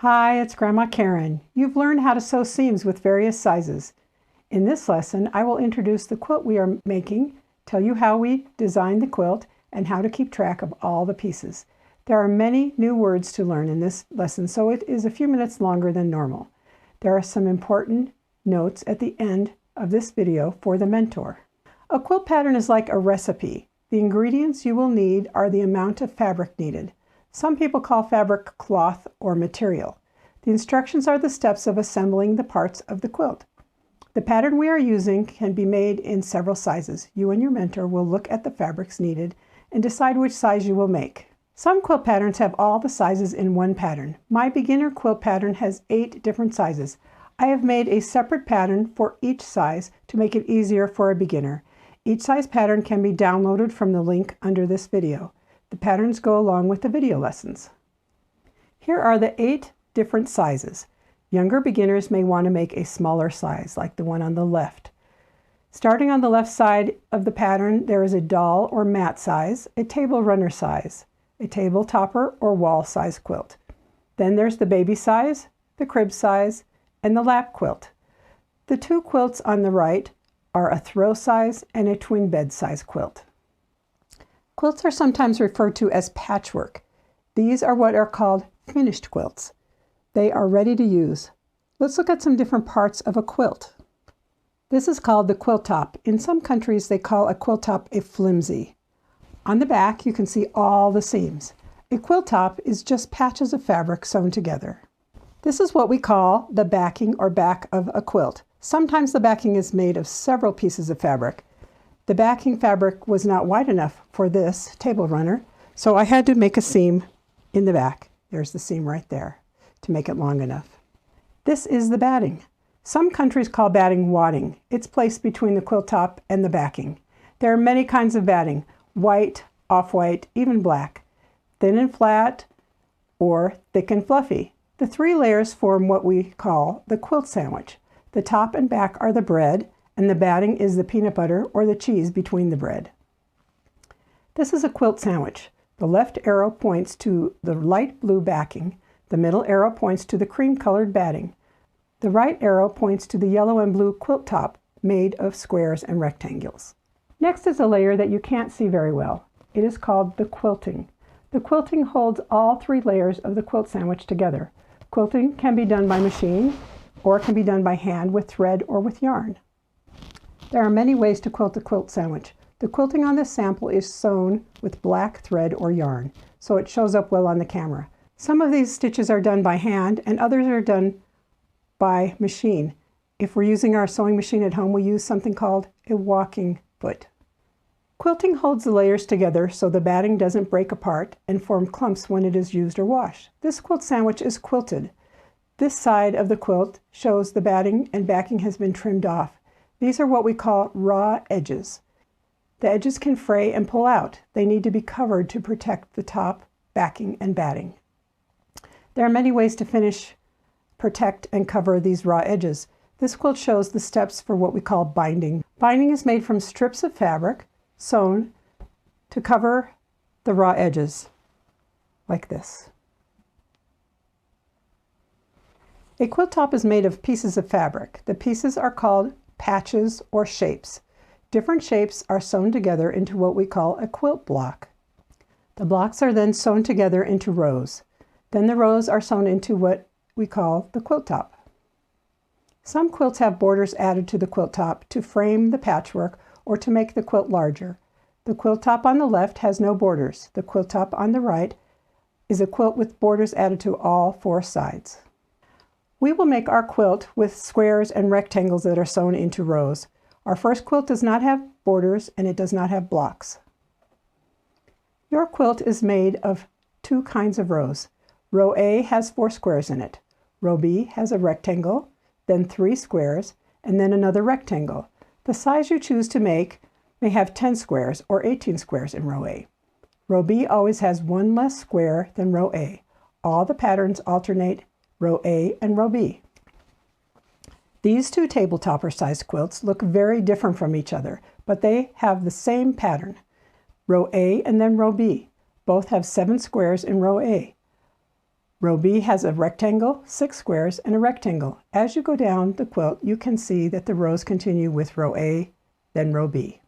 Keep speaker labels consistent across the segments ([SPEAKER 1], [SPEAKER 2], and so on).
[SPEAKER 1] Hi, it's Grandma Karen. You've learned how to sew seams with various sizes. In this lesson, I will introduce the quilt we are making, tell you how we designed the quilt, and how to keep track of all the pieces. There are many new words to learn in this lesson, so it is a few minutes longer than normal. There are some important notes at the end of this video for the mentor. A quilt pattern is like a recipe. The ingredients you will need are the amount of fabric needed. Some people call fabric cloth or material. The instructions are the steps of assembling the parts of the quilt. The pattern we are using can be made in several sizes. You and your mentor will look at the fabrics needed and decide which size you will make. Some quilt patterns have all the sizes in one pattern. My beginner quilt pattern has 8 different sizes. I have made a separate pattern for each size to make it easier for a beginner. Each size pattern can be downloaded from the link under this video. The patterns go along with the video lessons. Here are the 8 different sizes. Younger beginners may want to make a smaller size, like the one on the left. Starting on the left side of the pattern, there is a doll or mat size, a table runner size, a table topper or wall size quilt. Then there's the baby size, the crib size, and the lap quilt. The 2 quilts on the right are a throw size and a twin bed size quilt. Quilts are sometimes referred to as patchwork. These are what are called finished quilts. They are ready to use. Let's look at some different parts of a quilt. This is called the quilt top. In some countries, they call a quilt top a flimsy. On the back, you can see all the seams. A quilt top is just patches of fabric sewn together. This is what we call the backing or back of a quilt. Sometimes the backing is made of several pieces of fabric. The backing fabric was not wide enough for this table runner, so I had to make a seam in the back. There's the seam right there to make it long enough. This is the batting. Some countries call batting wadding. It's placed between the quilt top and the backing. There are many kinds of batting: white, off-white, even black, thin and flat, or thick and fluffy. The 3 layers form what we call the quilt sandwich. The top and back are the bread, and the batting is the peanut butter or the cheese between the bread. This is a quilt sandwich. The left arrow points to the light blue backing. The middle arrow points to the cream-colored batting. The right arrow points to the yellow and blue quilt top made of squares and rectangles. Next is a layer that you can't see very well. It is called the quilting. The quilting holds all 3 layers of the quilt sandwich together. Quilting can be done by machine or it can be done by hand with thread or with yarn. There are many ways to quilt a quilt sandwich. The quilting on this sample is sewn with black thread or yarn, so it shows up well on the camera. Some of these stitches are done by hand and others are done by machine. If we're using our sewing machine at home, we use something called a walking foot. Quilting holds the layers together so the batting doesn't break apart and form clumps when it is used or washed. This quilt sandwich is quilted. This side of the quilt shows the batting and backing has been trimmed off. These are what we call raw edges. The edges can fray and pull out. They need to be covered to protect the top, backing, and batting. There are many ways to finish, protect, and cover these raw edges. This quilt shows the steps for what we call binding. Binding is made from strips of fabric sewn to cover the raw edges, like this. A quilt top is made of pieces of fabric. The pieces are called patches or shapes. Different shapes are sewn together into what we call a quilt block. The blocks are then sewn together into rows. Then the rows are sewn into what we call the quilt top. Some quilts have borders added to the quilt top to frame the patchwork or to make the quilt larger. The quilt top on the left has no borders. The quilt top on the right is a quilt with borders added to all 4 sides. We will make our quilt with squares and rectangles that are sewn into rows. Our first quilt does not have borders and it does not have blocks. Your quilt is made of 2 kinds of rows. Row A has 4 squares in it. Row B has a rectangle, then 3 squares, and then another rectangle. The size you choose to make may have 10 squares or 18 squares in row A. Row B always has 1 less square than row A. All the patterns alternate row A and row B. These 2 table topper sized quilts look very different from each other, but they have the same pattern. Row A and then row B. Both have 7 squares in row A. Row B has a rectangle, 6 squares, and a rectangle. As you go down the quilt, you can see that the rows continue with row A, then row B.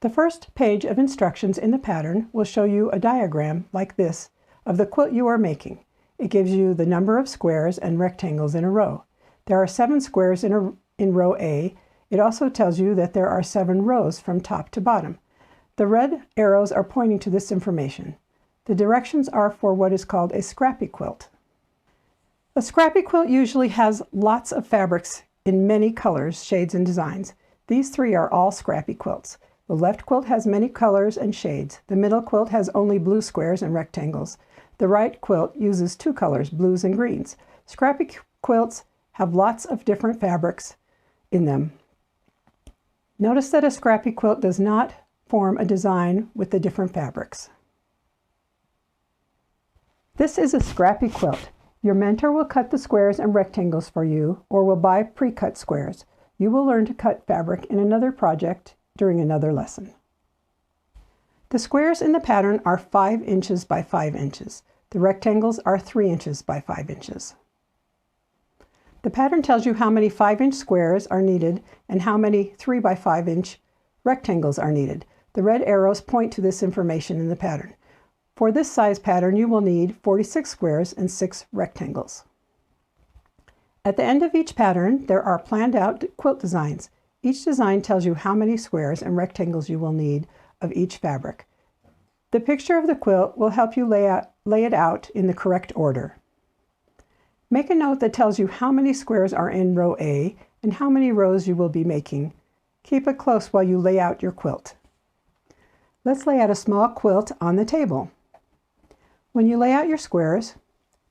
[SPEAKER 1] The first page of instructions in the pattern will show you a diagram like this of the quilt you are making. It gives you the number of squares and rectangles in a row. There are 7 squares in row A. It also tells you that there are 7 rows from top to bottom. The red arrows are pointing to this information. The directions are for what is called a scrappy quilt. A scrappy quilt usually has lots of fabrics in many colors, shades, and designs. These 3 are all scrappy quilts. The left quilt has many colors and shades. The middle quilt has only blue squares and rectangles. The right quilt uses 2 colors, blues and greens. Scrappy quilts have lots of different fabrics in them. Notice that a scrappy quilt does not form a design with the different fabrics. This is a scrappy quilt. Your mentor will cut the squares and rectangles for you, or will buy pre-cut squares. You will learn to cut fabric in another project during another lesson. The squares in the pattern are 5 inches by 5 inches. The rectangles are 3 inches by 5 inches. The pattern tells you how many 5-inch squares are needed and how many 3 by 5 inch rectangles are needed. The red arrows point to this information in the pattern. For this size pattern, you will need 46 squares and 6 rectangles. At the end of each pattern, there are planned out quilt designs. Each design tells you how many squares and rectangles you will need of each fabric. The picture of the quilt will help you lay it out in the correct order. Make a note that tells you how many squares are in row A and how many rows you will be making. Keep it close while you lay out your quilt. Let's lay out a small quilt on the table. When you lay out your squares,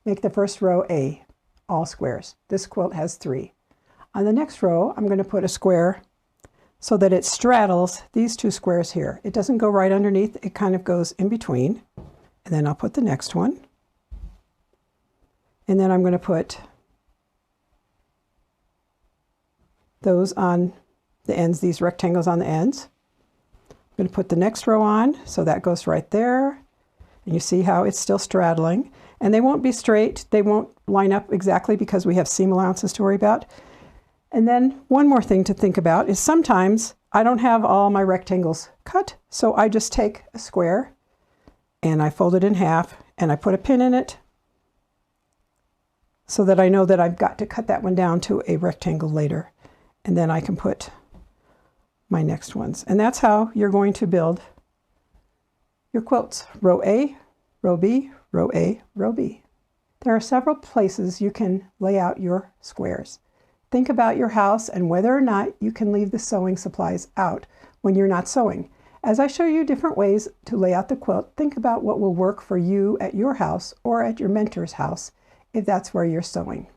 [SPEAKER 1] make the first row A, all squares. This quilt has 3. On the next row, I'm going to put a square so that it straddles these 2 squares here. It doesn't go right underneath, it kind of goes in between. And then I'll put the next one. And then I'm going to put those on the ends, these rectangles on the ends. I'm going to put the next row on, so that goes right there. And you see how it's still straddling. And they won't be straight, they won't line up exactly because we have seam allowances to worry about. And then one more thing to think about is sometimes I don't have all my rectangles cut, so I just take a square and I fold it in half and I put a pin in it so that I know that I've got to cut that one down to a rectangle later. And then I can put my next ones. And that's how you're going to build your quilts. Row A, row B, row A, row B. There are several places you can lay out your squares. Think about your house and whether or not you can leave the sewing supplies out when you're not sewing. As I show you different ways to lay out the quilt, think about what will work for you at your house or at your mentor's house if that's where you're sewing.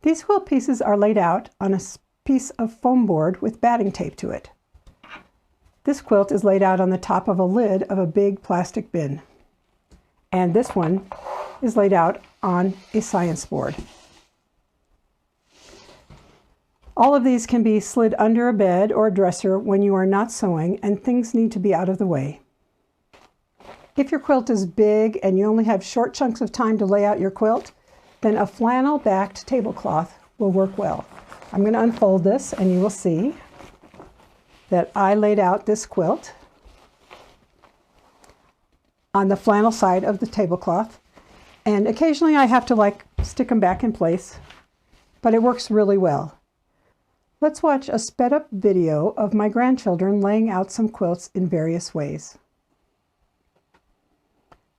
[SPEAKER 1] These quilt pieces are laid out on a piece of foam board with batting tape to it. This quilt is laid out on the top of a lid of a big plastic bin. And this one is laid out on a science board. All of these can be slid under a bed or a dresser when you are not sewing and things need to be out of the way. If your quilt is big and you only have short chunks of time to lay out your quilt, then a flannel-backed tablecloth will work well. I'm going to unfold this and you will see that I laid out this quilt on the flannel side of the tablecloth. And occasionally I have to stick them back in place, but it works really well. Let's watch a sped up video of my grandchildren laying out some quilts in various ways.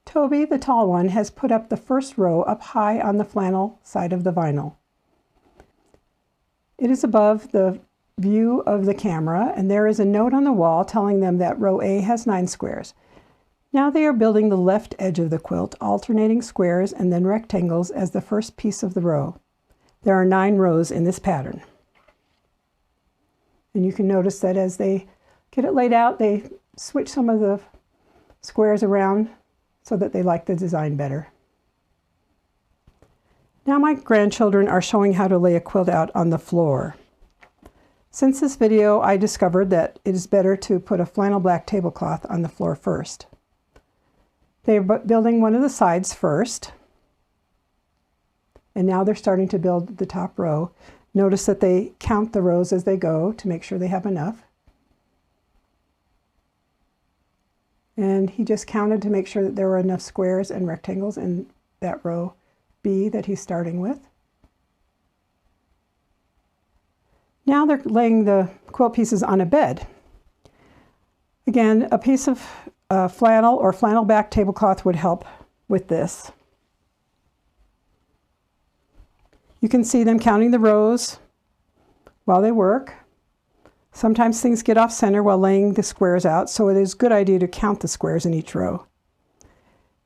[SPEAKER 1] Toby, the tall one, has put up the first row up high on the flannel side of the vinyl. It is above the view of the camera, and there is a note on the wall telling them that row A has 9 squares. Now they are building the left edge of the quilt, alternating squares and then rectangles as the first piece of the row. There are 9 rows in this pattern. And you can notice that as they get it laid out, they switch some of the squares around so that they like the design better. Now my grandchildren are showing how to lay a quilt out on the floor. Since this video, I discovered that it is better to put a flannel black tablecloth on the floor first. They are building one of the sides first. and now they're starting to build the top row. Notice that they count the rows as they go to make sure they have enough. And he just counted to make sure that there were enough squares and rectangles in that row B that he's starting with. Now they're laying the quilt pieces on a bed. Again, a piece of flannel or flannel back tablecloth would help with this. You can see them counting the rows while they work. Sometimes things get off center while laying the squares out, so it is a good idea to count the squares in each row.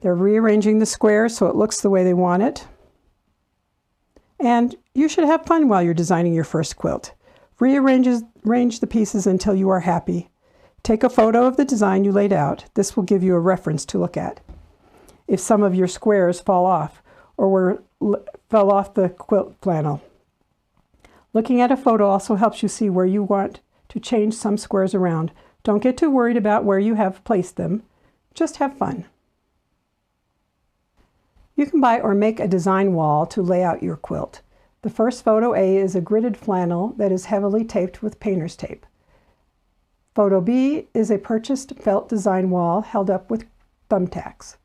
[SPEAKER 1] They're rearranging the squares so it looks the way they want it. And you should have fun while you're designing your first quilt. Rearrange the pieces until you are happy. Take a photo of the design you laid out. This will give you a reference to look at if some of your squares fall off or fell off the quilt flannel. Looking at a photo also helps you see where you want to change some squares around. Don't get too worried about where you have placed them. Just have fun. You can buy or make a design wall to lay out your quilt. The first photo A is a gridded flannel that is heavily taped with painter's tape. Photo B is a purchased felt design wall held up with thumbtacks.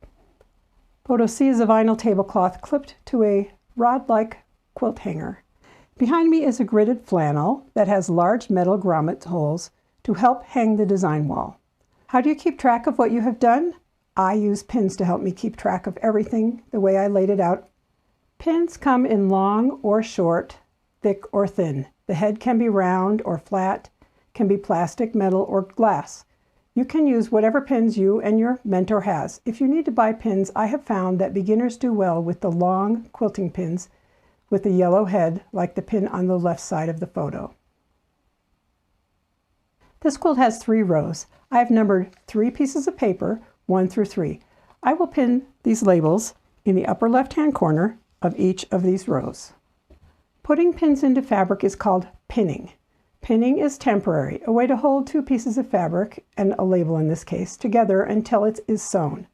[SPEAKER 1] Photo C is a vinyl tablecloth clipped to a rod-like quilt hanger. Behind me is a gridded flannel that has large metal grommet holes to help hang the design wall. How do you keep track of what you have done? I use pins to help me keep track of everything the way I laid it out. Pins come in long or short, thick or thin. The head can be round or flat, can be plastic, metal, or glass. You can use whatever pins you and your mentor has. If you need to buy pins, I have found that beginners do well with the long quilting pins with the yellow head, like the pin on the left side of the photo. This quilt has 3 rows. I have numbered 3 pieces of paper, 1 through 3. I will pin these labels in the upper left-hand corner of each of these rows. Putting pins into fabric is called pinning. Pinning is temporary, a way to hold 2 pieces of fabric, and a label in this case, together until it is sewn.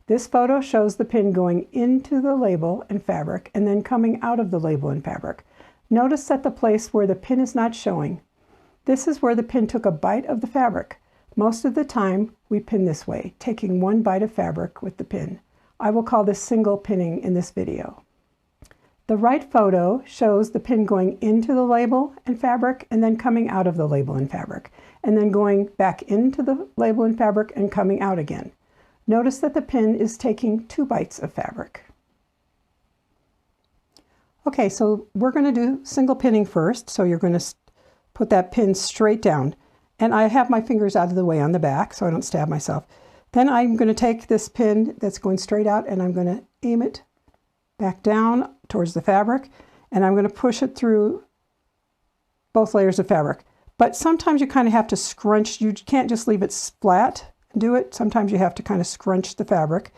[SPEAKER 1] This photo shows the pin going into the label and fabric and then coming out of the label and fabric. Notice that the place where the pin is not showing. This is where the pin took a bite of the fabric. Most of the time we pin this way, taking 1 bite of fabric with the pin. I will call this single pinning in this video. The right photo shows the pin going into the label and fabric and then coming out of the label and fabric, and then going back into the label and fabric and coming out again. Notice that the pin is taking 2 bites of fabric. Okay, so we're going to do single pinning first. So you're going to put that pin straight down. And I have my fingers out of the way on the back so I don't stab myself. Then I'm going to take this pin that's going straight out and I'm going to aim it back down towards the fabric, and I'm going to push it through both layers of fabric. But sometimes you kind of have to scrunch. You can't just leave it flat and do it. Sometimes you have to kind of scrunch the fabric,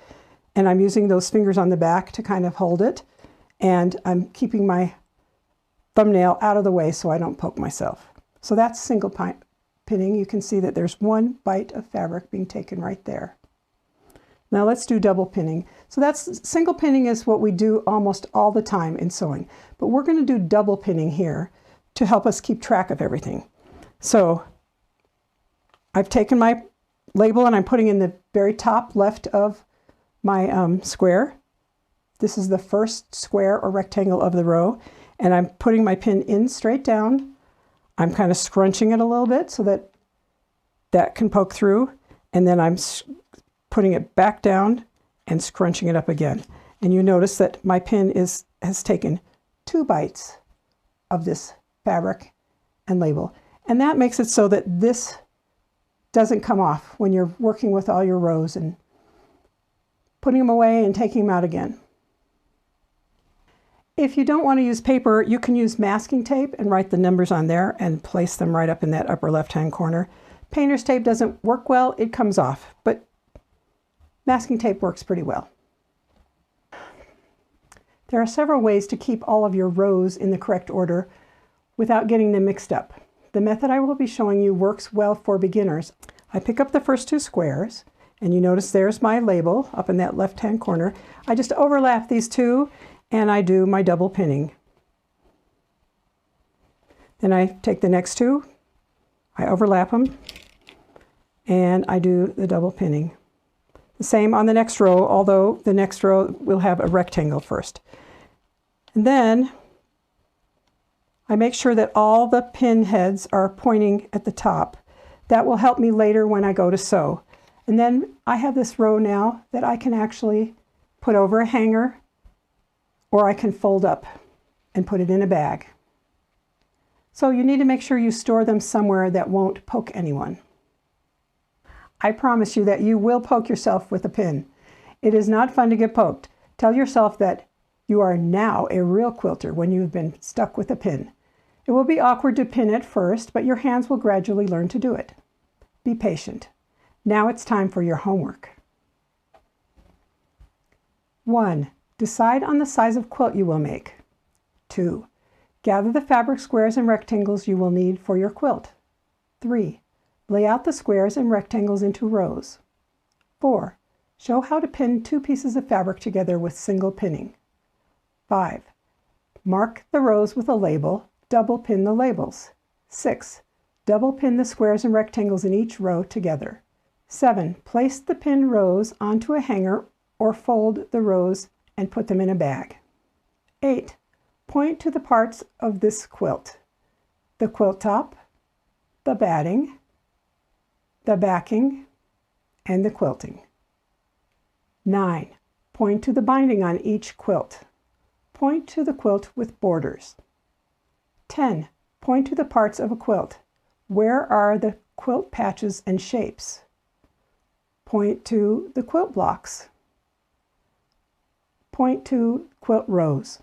[SPEAKER 1] and I'm using those fingers on the back to kind of hold it, and I'm keeping my thumbnail out of the way so I don't poke myself. So that's single pinning. You can see that there's 1 bite of fabric being taken right there. Now let's do double pinning. So that's single pinning is what we do almost all the time in sewing, but we're going to do double pinning here to help us keep track of everything. So I've taken my label and I'm putting in the very top left of my square. This is the first square or rectangle of the row, and I'm putting my pin in straight down. I'm kind of scrunching it a little bit so that that can poke through, and then I'm putting it back down and scrunching it up again. And you notice that my pin has taken 2 bites of this fabric and label. And that makes it so that this doesn't come off when you're working with all your rows and putting them away and taking them out again. If you don't want to use paper, you can use masking tape and write the numbers on there and place them right up in that upper left-hand corner. Painter's tape doesn't work well, it comes off, but masking tape works pretty well. There are several ways to keep all of your rows in the correct order without getting them mixed up. The method I will be showing you works well for beginners. I pick up the first 2 squares, and you notice there's my label up in that left-hand corner. I just overlap these 2, and I do my double pinning. Then I take the next two, I overlap them, and I do the double pinning. The same on the next row, although the next row will have a rectangle first. And then I make sure that all the pin heads are pointing at the top. That will help me later when I go to sew. And then I have this row now that I can actually put over a hanger, or I can fold up and put it in a bag. So you need to make sure you store them somewhere that won't poke anyone. I promise you that you will poke yourself with a pin. It is not fun to get poked. Tell yourself that you are now a real quilter when you've been stuck with a pin. It will be awkward to pin at first, but your hands will gradually learn to do it. Be patient. Now it's time for your homework. 1. Decide on the size of quilt you will make. 2. Gather the fabric squares and rectangles you will need for your quilt. 3. Lay out the squares and rectangles into rows. 4. Show how to pin two pieces of fabric together with single pinning. 5. Mark the rows with a label. Double pin the labels. 6. Double pin the squares and rectangles in each row together. 7. Place the pinned rows onto a hanger or fold the rows and put them in a bag. 8. Point to the parts of this quilt: the quilt top, the batting, the backing, and the quilting. 9. Point to the binding on each quilt. Point to the quilt with borders. 10. Point to the parts of a quilt. Where are the quilt patches and shapes? Point to the quilt blocks. Point to quilt rows.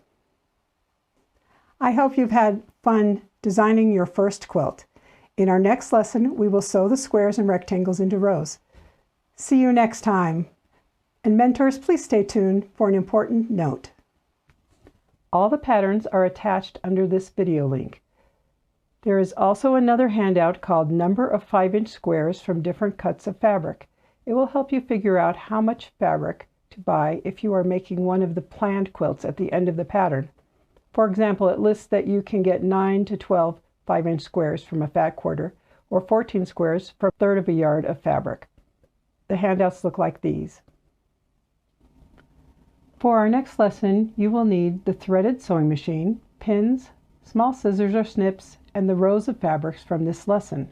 [SPEAKER 1] I hope you've had fun designing your first quilt. In our next lesson, we will sew the squares and rectangles into rows. See you next time. And mentors, please stay tuned for an important note. All the patterns are attached under this video link. There is also another handout called Number of 5-inch Squares from Different Cuts of Fabric. It will help you figure out how much fabric to buy if you are making one of the planned quilts at the end of the pattern. For example, it lists that you can get 9 to 12 5-inch squares from a fat quarter, or 14 squares for a third of a yard of fabric. The handouts look like these. For our next lesson, you will need the threaded sewing machine, pins, small scissors or snips, and the rows of fabrics from this lesson.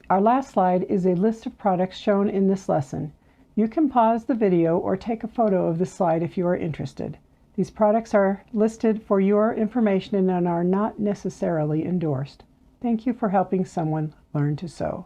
[SPEAKER 1] Our last slide is a list of products shown in this lesson. You can pause the video or take a photo of the slide if you are interested. These products are listed for your information and are not necessarily endorsed. Thank you for helping someone learn to sew.